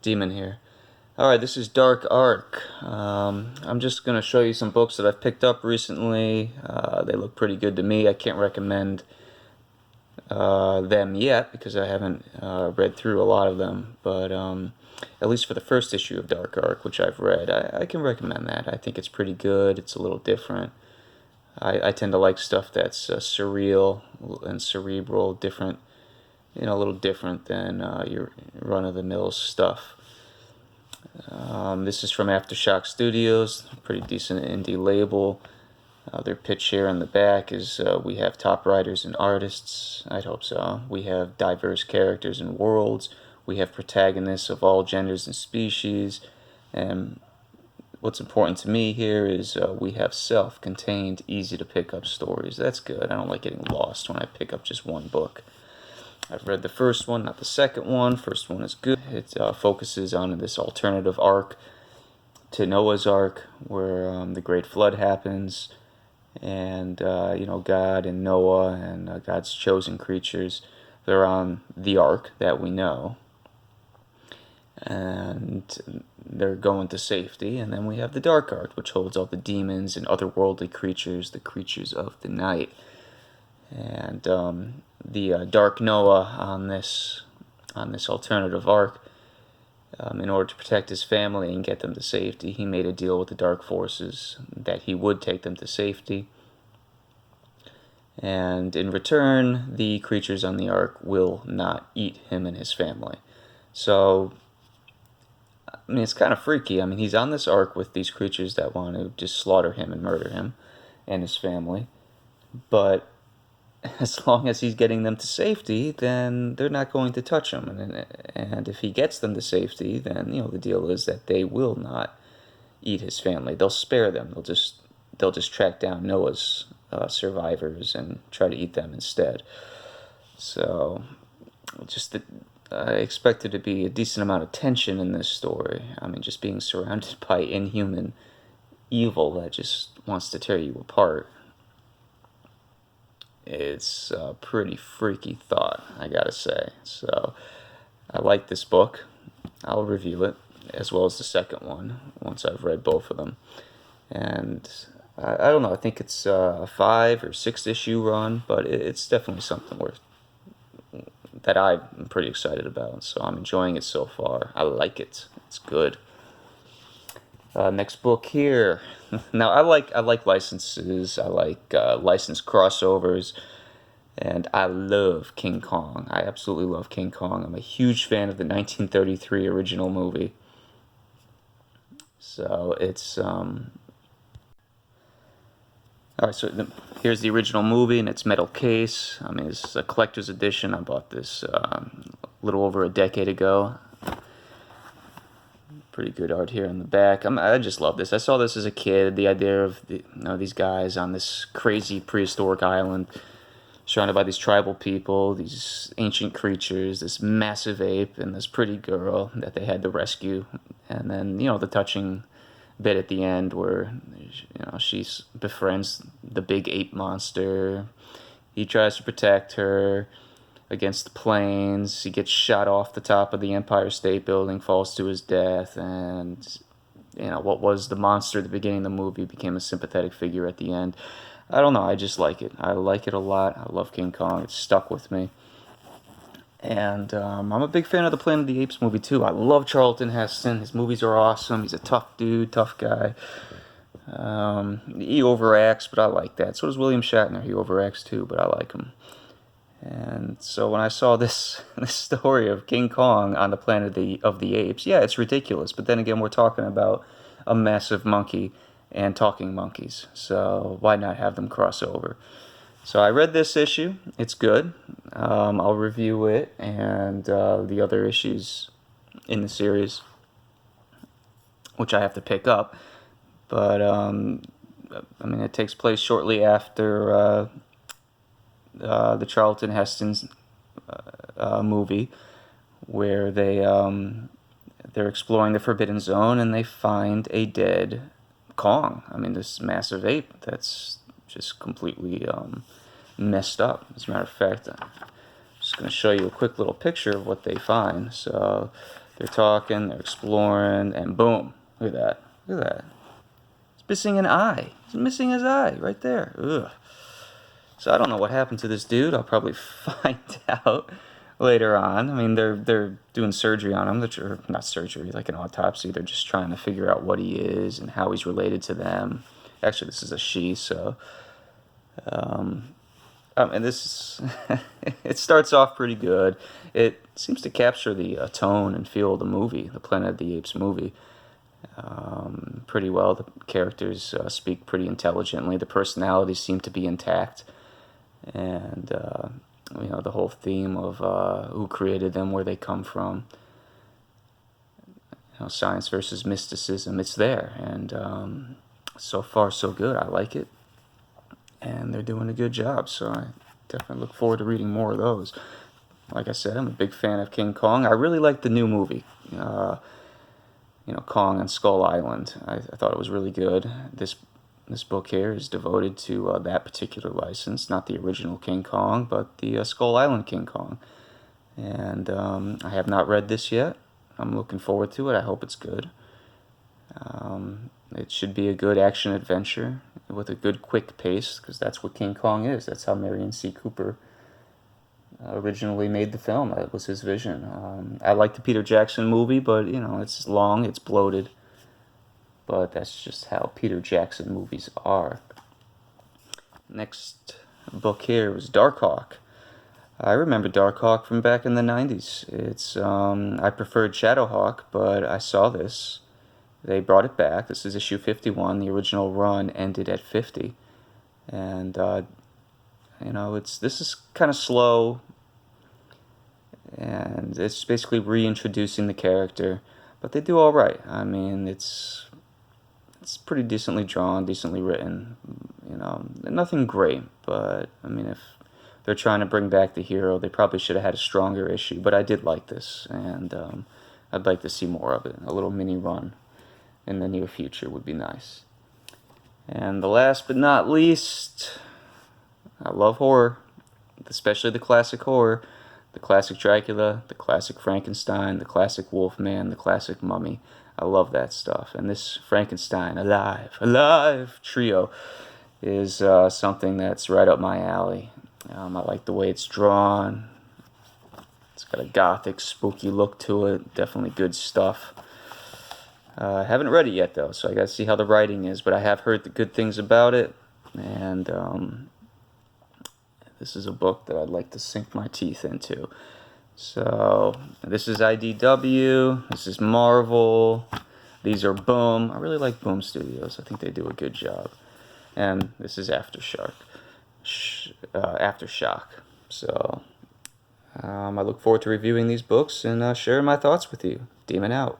Demon here. Alright, this is Darkhawk. I'm just going to show you some books that I've picked up recently. They look pretty good to me. I can't recommend them yet because I haven't read through a lot of them. But at least for the first issue of Darkhawk, which I've read, I can recommend that. I think it's pretty good. It's a little different. I tend to like stuff that's surreal and cerebral, different, a little different than your run-of-the-mill stuff. This is from Aftershock Studios, pretty decent indie label. Their pitch here in the back is we have top writers and artists. I'd hope so. We have diverse characters and worlds. We have protagonists of all genders and species. And what's important to me here is we have self-contained, easy-to-pick-up stories. That's good. I don't like getting lost when I pick up just one book. I've read the first one, not the second one. First one is good. It focuses on this alternative arc to Noah's Ark, where the Great Flood happens, and God and Noah and God's chosen creatures, they're on the ark that we know, and they're going to safety. And then we have the Dark Ark, which holds all the demons and otherworldly creatures, the creatures of the night. And the Dark Noah on this alternative ark, in order to protect his family and get them to safety, he made a deal with the dark forces that he would take them to safety. And in return, the creatures on the ark will not eat him and his family. So, it's kind of freaky. He's on this ark with these creatures that want to just slaughter him and murder him and his family. But as long as he's getting them to safety, then they're not going to touch him. And if he gets them to safety, then the deal is that they will not eat his family. They'll spare them. They'll just track down Noah's survivors and try to eat them instead. So, I expect there to be a decent amount of tension in this story. Just being surrounded by inhuman evil that just wants to tear you apart. It's a pretty freaky thought, I gotta say. So, I like this book. I'll review it, as well as the second one, once I've read both of them. And I don't know, I think it's a 5 or 6 issue run, but it's definitely something that I'm pretty excited about. So I'm enjoying it so far. I like it. It's good. Next book here. Now I like licenses. I like licensed crossovers, and I love King Kong. I absolutely love King Kong. I'm a huge fan of the 1933 original movie. So it's alright. So here's the original movie in its metal case. It's a collector's edition. I bought this a little over a decade ago. Pretty good art here in the back. I just love this. I saw this as a kid. The idea of these guys on this crazy prehistoric island, surrounded by these tribal people, these ancient creatures, this massive ape, and this pretty girl that they had to rescue. And then the touching bit at the end where she befriends the big ape monster. He tries to protect her against the planes. He gets shot off the top of the Empire State Building, falls to his death, and what was the monster at the beginning of the movie became a sympathetic figure at the end. I don't know, I just like it. I like it a lot. I love King Kong. It's stuck with me. And I'm a big fan of the Planet of the Apes movie too. I love Charlton Heston. His movies are awesome. He's a tough dude, tough guy. He overacts, but I like that. So does William Shatner. He overacts too, but I like him. And so when I saw this story of King Kong on the Planet of the Apes, yeah, it's ridiculous. But then again, we're talking about a massive monkey and talking monkeys. So why not have them cross over? So I read this issue. It's good. I'll review it and the other issues in the series, which I have to pick up. But it takes place shortly after the Charlton Heston's movie, where they're exploring the Forbidden Zone and they find a dead Kong. This massive ape that's just completely messed up. As a matter of fact, I'm just going to show you a quick little picture of what they find. So They're talking, they're exploring, and boom. Look at that. Look at that. He's missing an eye. He's missing his eye right there. Ugh. So I don't know what happened to this dude. I'll probably find out later on. I mean, they're doing surgery on him, or not surgery, like an autopsy. They're just trying to figure out what he is and how he's related to them. Actually, this is a she, so and this is it starts off pretty good. It seems to capture the tone and feel of the movie, the Planet of the Apes movie, pretty well. The characters speak pretty intelligently. The personalities seem to be intact, and the whole theme of who created them, where they come from, science versus mysticism. It's there, and so far so good. I like it, and they're doing a good job. So I definitely look forward to reading more of those. Like I said, I'm a big fan of King Kong. I really like the new movie, Kong on Skull Island. I thought it was really good. This book here is devoted to that particular license, not the original King Kong, but the Skull Island King Kong. And I have not read this yet. I'm looking forward to it. I hope it's good. It should be a good action adventure with a good quick pace, because that's what King Kong is. That's how Marion C. Cooper originally made the film. That was his vision. I like the Peter Jackson movie, but it's long, it's bloated. But that's just how Peter Jackson movies are. Next book here was Darkhawk. I remember Darkhawk from back in the 90s. It's I preferred Shadowhawk, but I saw this. They brought it back. This is issue 51. The original run ended at 50. And this is kind of slow, and it's basically reintroducing the character, but they do all right. I mean, it's pretty decently drawn, decently written, nothing great, but I mean, if they're trying to bring back the hero, they probably should have had a stronger issue, but I did like this, and I'd like to see more of it. A little mini run in the near future would be nice. And the last but not least, I love horror, especially the classic horror, the classic Dracula, the classic Frankenstein, the classic Wolfman, the classic Mummy. I love that stuff. And this Frankenstein Alive trio is something that's right up my alley. I like the way it's drawn. It's got a gothic, spooky look to it. Definitely good stuff. I haven't read it yet, though, so I got to see how the writing is. But I have heard the good things about it. And this is a book that I'd like to sink my teeth into. So, this is IDW, this is Marvel, these are Boom. I really like Boom Studios. I think they do a good job. And this is Aftershock. So, I look forward to reviewing these books and sharing my thoughts with you. Demon out.